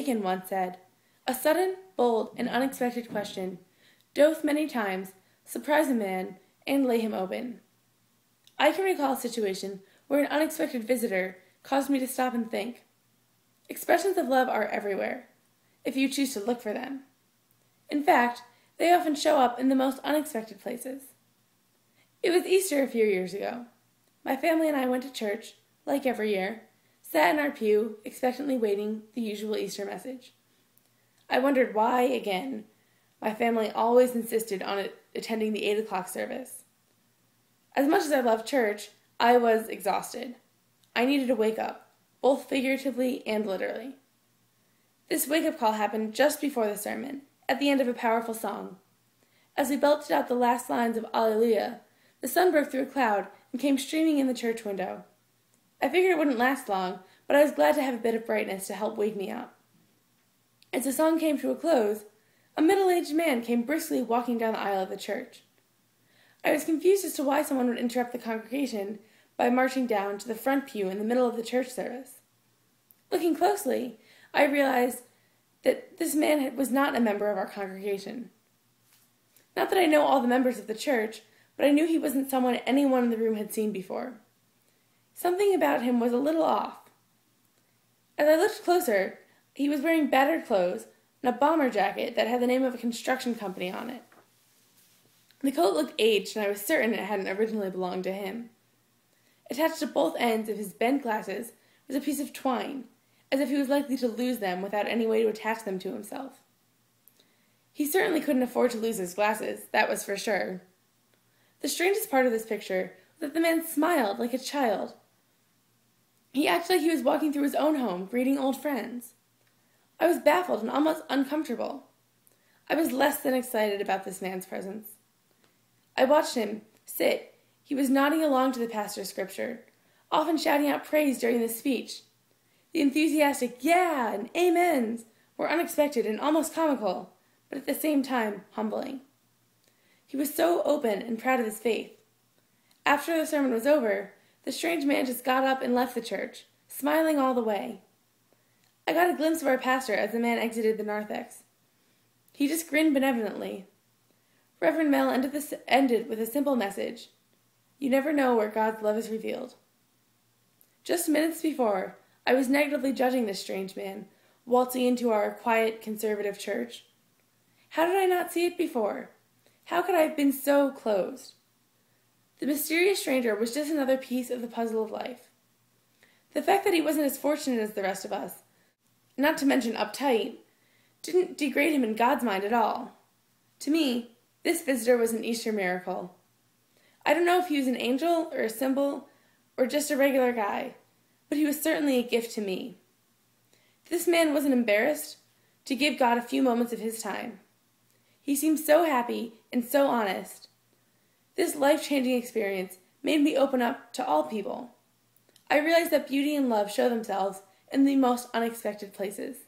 Bacon once said, "A sudden, bold, and unexpected question doth many times surprise a man and lay him open." I can recall a situation where an unexpected visitor caused me to stop and think. Expressions of love are everywhere, if you choose to look for them. In fact, they often show up in the most unexpected places. It was Easter a few years ago. My family and I went to church, like every year, sat in our pew, expectantly waiting the usual Easter message. I wondered why, again, my family always insisted on attending the 8 o'clock service. As much as I loved church, I was exhausted. I needed to wake up, both figuratively and literally. This wake-up call happened just before the sermon, at the end of a powerful song. As we belted out the last lines of Alleluia, the sun broke through a cloud and came streaming in the church window. I figured it wouldn't last long, but I was glad to have a bit of brightness to help wake me up. As the song came to a close, a middle-aged man came briskly walking down the aisle of the church. I was confused as to why someone would interrupt the congregation by marching down to the front pew in the middle of the church service. Looking closely, I realized that this man was not a member of our congregation. Not that I know all the members of the church, but I knew he wasn't someone anyone in the room had seen before. Something about him was a little off. As I looked closer, he was wearing battered clothes and a bomber jacket that had the name of a construction company on it. The coat looked aged, and I was certain it hadn't originally belonged to him. Attached to both ends of his bent glasses was a piece of twine, as if he was likely to lose them without any way to attach them to himself. He certainly couldn't afford to lose his glasses, that was for sure. The strangest part of this picture was that the man smiled like a child. He acted like he was walking through his own home, greeting old friends. I was baffled and almost uncomfortable. I was less than excited about this man's presence. I watched him sit. He was nodding along to the pastor's scripture, often shouting out praise during the speech. The enthusiastic "yeah" and amens were unexpected and almost comical, but at the same time humbling. He was so open and proud of his faith. After the sermon was over, the strange man just got up and left the church, smiling all the way. I got a glimpse of our pastor as the man exited the narthex. He just grinned benevolently. Reverend Mel ended with a simple message. You never know where God's love is revealed. Just minutes before, I was negatively judging this strange man, waltzing into our quiet, conservative church. How did I not see it before? How could I have been so closed? The mysterious stranger was just another piece of the puzzle of life. The fact that he wasn't as fortunate as the rest of us, not to mention uptight, didn't degrade him in God's mind at all. To me, this visitor was an Easter miracle. I don't know if he was an angel or a symbol or just a regular guy, but he was certainly a gift to me. This man wasn't embarrassed to give God a few moments of his time. He seemed so happy and so honest. This life-changing experience made me open up to all people. I realized that beauty and love show themselves in the most unexpected places.